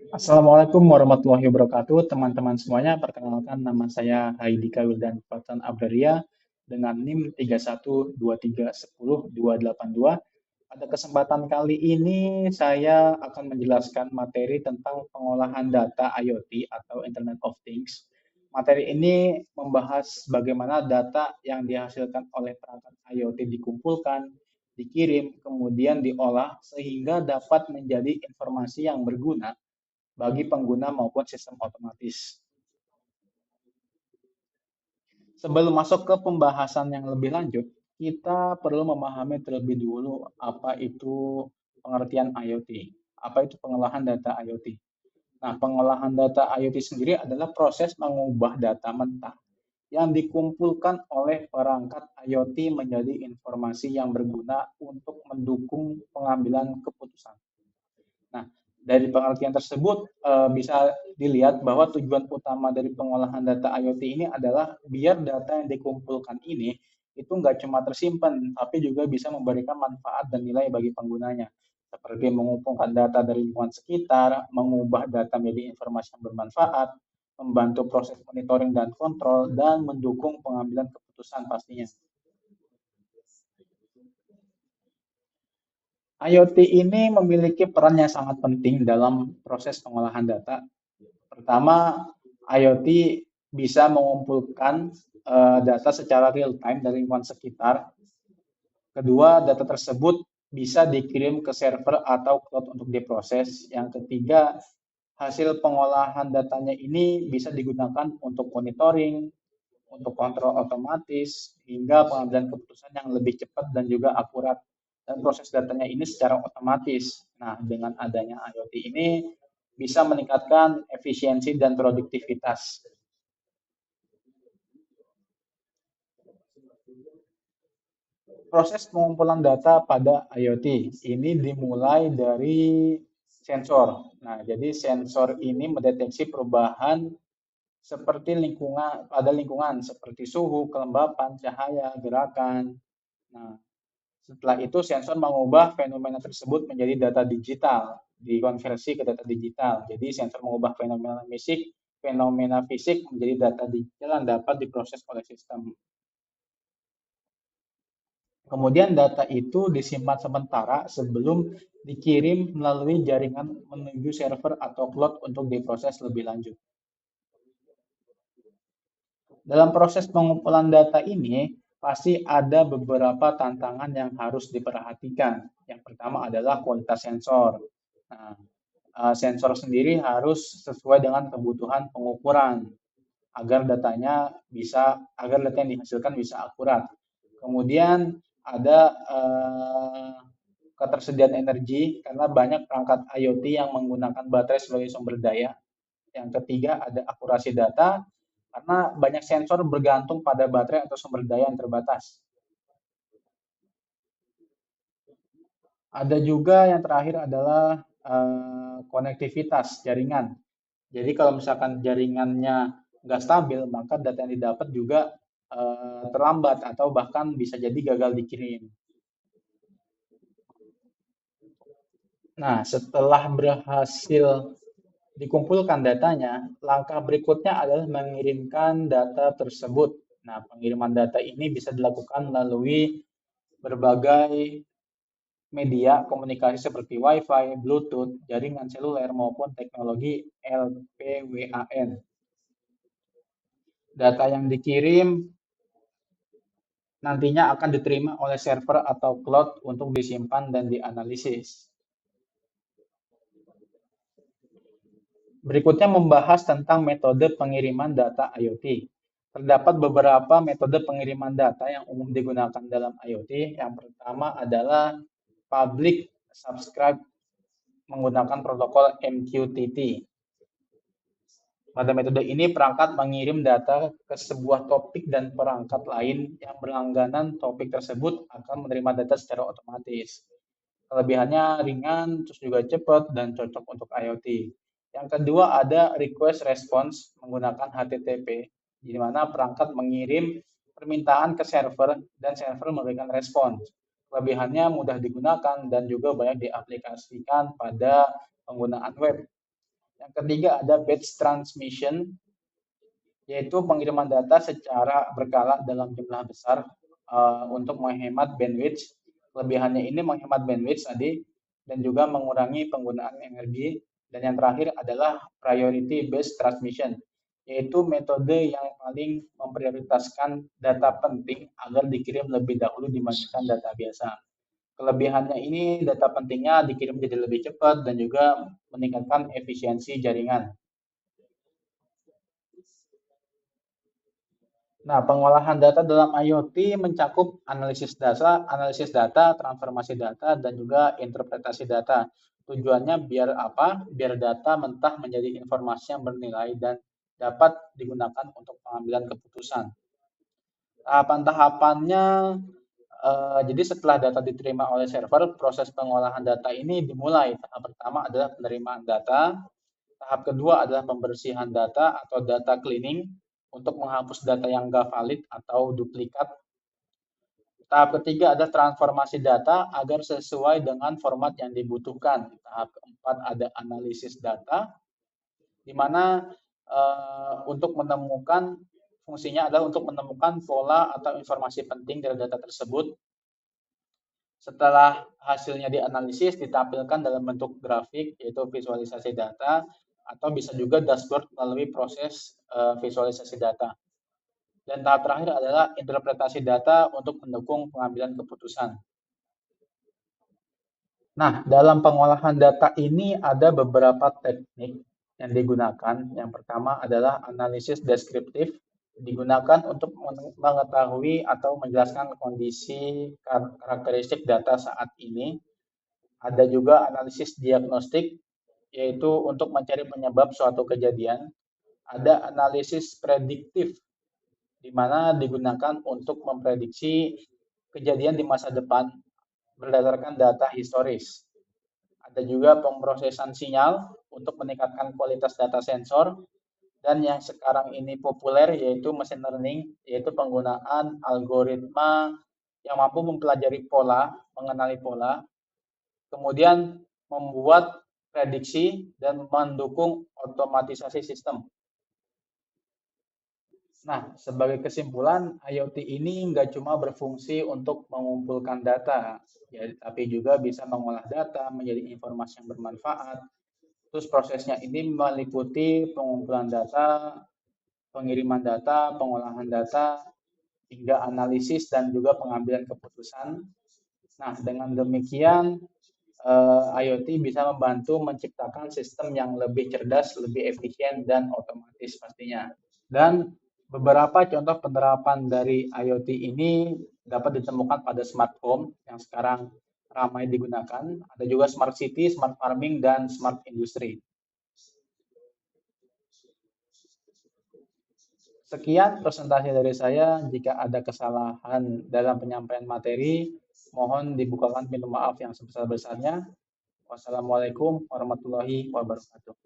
Assalamualaikum warahmatullahi wabarakatuh, teman-teman semuanya. Perkenalkan, nama saya Haidika Wildan Fatan Abraria dengan NIM 3123102282. Pada kesempatan kali ini, saya akan menjelaskan materi tentang pengolahan data IoT atau Internet of Things. Materi ini membahas bagaimana data yang dihasilkan oleh perangkat IoT dikumpulkan, dikirim, kemudian diolah sehingga dapat menjadi informasi yang berguna bagi pengguna maupun sistem otomatis. Sebelum masuk ke pembahasan yang lebih lanjut, kita perlu memahami terlebih dulu apa itu pengertian IoT, apa itu pengolahan data IoT. Nah, pengolahan data IoT sendiri adalah proses mengubah data mentah yang dikumpulkan oleh perangkat IoT menjadi informasi yang berguna untuk mendukung pengambilan keputusan. Nah, dari pengertian tersebut bisa dilihat bahwa tujuan utama dari pengolahan data IoT ini adalah biar data yang dikumpulkan ini itu nggak cuma tersimpan, tapi juga bisa memberikan manfaat dan nilai bagi penggunanya. Seperti mengumpulkan data dari lingkungan sekitar, mengubah data menjadi informasi yang bermanfaat, membantu proses monitoring dan kontrol, dan mendukung pengambilan keputusan pastinya. IoT ini memiliki peran yang sangat penting dalam proses pengolahan data. Pertama, IoT bisa mengumpulkan data secara real time dari lingkungan sekitar. Kedua, data tersebut bisa dikirim ke server atau cloud untuk diproses. Yang ketiga, hasil pengolahan datanya ini bisa digunakan untuk monitoring, untuk kontrol otomatis, hingga pengambilan keputusan yang lebih cepat dan juga akurat. Dan proses datanya ini secara otomatis. Nah, dengan adanya IoT ini bisa meningkatkan efisiensi dan produktivitas. Proses pengumpulan data pada IoT ini dimulai dari sensor. Nah, jadi sensor ini mendeteksi perubahan seperti lingkungan pada lingkungan seperti suhu, kelembapan, cahaya, gerakan. Nah, setelah itu sensor mengubah fenomena tersebut menjadi data digital, dikonversi ke data digital. Jadi sensor mengubah fenomena fisik menjadi data digital yang dapat diproses oleh sistem. Kemudian data itu disimpan sementara sebelum dikirim melalui jaringan menuju server atau cloud untuk diproses lebih lanjut. Dalam proses pengumpulan data ini, pasti ada beberapa tantangan yang harus diperhatikan. Yang pertama adalah kualitas sensor. Nah, sensor sendiri harus sesuai dengan kebutuhan pengukuran agar data yang dihasilkan bisa akurat. Kemudian ada ketersediaan energi karena banyak perangkat IoT yang menggunakan baterai sebagai sumber daya. Yang ketiga ada akurasi data karena banyak sensor bergantung pada baterai atau sumber daya yang terbatas. Ada juga yang terakhir adalah konektivitas jaringan. Jadi kalau misalkan jaringannya nggak stabil, maka data yang didapat juga terlambat atau bahkan bisa jadi gagal dikirim. Nah, setelah berhasil dikumpulkan datanya, langkah berikutnya adalah mengirimkan data tersebut. Nah, pengiriman data ini bisa dilakukan melalui berbagai media komunikasi seperti Wi-Fi, Bluetooth, jaringan seluler maupun teknologi LPWAN. Data yang dikirim nantinya akan diterima oleh server atau cloud untuk disimpan dan dianalisis. Berikutnya membahas tentang metode pengiriman data IoT. Terdapat beberapa metode pengiriman data yang umum digunakan dalam IoT. Yang pertama adalah public subscribe menggunakan protokol MQTT. Pada metode ini, perangkat mengirim data ke sebuah topik dan perangkat lain yang berlangganan topik tersebut akan menerima data secara otomatis. Kelebihannya ringan, terus juga cepat, dan cocok untuk IoT. Yang kedua ada request response menggunakan HTTP, di mana perangkat mengirim permintaan ke server dan server memberikan respons. Kelebihannya mudah digunakan dan juga banyak diaplikasikan pada penggunaan web. Yang ketiga ada batch transmission, yaitu pengiriman data secara berkala dalam jumlah besar untuk menghemat bandwidth. Kelebihannya ini menghemat bandwidth tadi dan juga mengurangi penggunaan energi. Dan yang terakhir adalah priority based transmission, yaitu metode yang paling memprioritaskan data penting agar dikirim lebih dahulu dibandingkan data biasa. Kelebihannya ini data pentingnya dikirim jadi lebih cepat dan juga meningkatkan efisiensi jaringan. Nah, pengolahan data dalam IoT mencakup analisis data, transformasi data, dan juga interpretasi data. Tujuannya biar apa? Biar data mentah menjadi informasi yang bernilai dan dapat digunakan untuk pengambilan keputusan. Tahapan-tahapannya, jadi setelah data diterima oleh server, proses pengolahan data ini dimulai. Tahap pertama adalah penerimaan data, tahap kedua adalah pembersihan data atau data cleaning untuk menghapus data yang nggak valid atau duplikat. Tahap ketiga adalah transformasi data agar sesuai dengan format yang dibutuhkan. Tahap keempat ada analisis data, di mana untuk menemukan fungsinya adalah untuk menemukan pola atau informasi penting dari data tersebut. Setelah hasilnya dianalisis, ditampilkan dalam bentuk grafik, yaitu visualisasi data, atau bisa juga dashboard melalui proses visualisasi data. Dan tahap terakhir adalah interpretasi data untuk mendukung pengambilan keputusan. Nah, dalam pengolahan data ini ada beberapa teknik yang digunakan. Yang pertama adalah analisis deskriptif, digunakan untuk mengetahui atau menjelaskan kondisi karakteristik data saat ini. Ada juga analisis diagnostik, yaitu untuk mencari penyebab suatu kejadian. Ada analisis prediktif, di mana digunakan untuk memprediksi kejadian di masa depan berdasarkan data historis. Ada juga pemrosesan sinyal untuk meningkatkan kualitas data sensor, dan yang sekarang ini populer yaitu machine learning, yaitu penggunaan algoritma yang mampu mempelajari pola, mengenali pola, kemudian membuat prediksi dan mendukung otomatisasi sistem. Nah, sebagai kesimpulan, IoT ini nggak cuma berfungsi untuk mengumpulkan data, ya, tapi juga bisa mengolah data menjadi informasi yang bermanfaat. Terus prosesnya ini meliputi pengumpulan data, pengiriman data, pengolahan data, hingga analisis dan juga pengambilan keputusan. Nah, dengan demikian, IoT bisa membantu menciptakan sistem yang lebih cerdas, lebih efisien, dan otomatis pastinya. Dan beberapa contoh penerapan dari IoT ini dapat ditemukan pada smart home yang sekarang ramai digunakan. Ada juga smart city, smart farming, dan smart industry. Sekian presentasi dari saya. Jika ada kesalahan dalam penyampaian materi, mohon dibukakan pintu maaf yang sebesar-besarnya. Wassalamualaikum warahmatullahi wabarakatuh.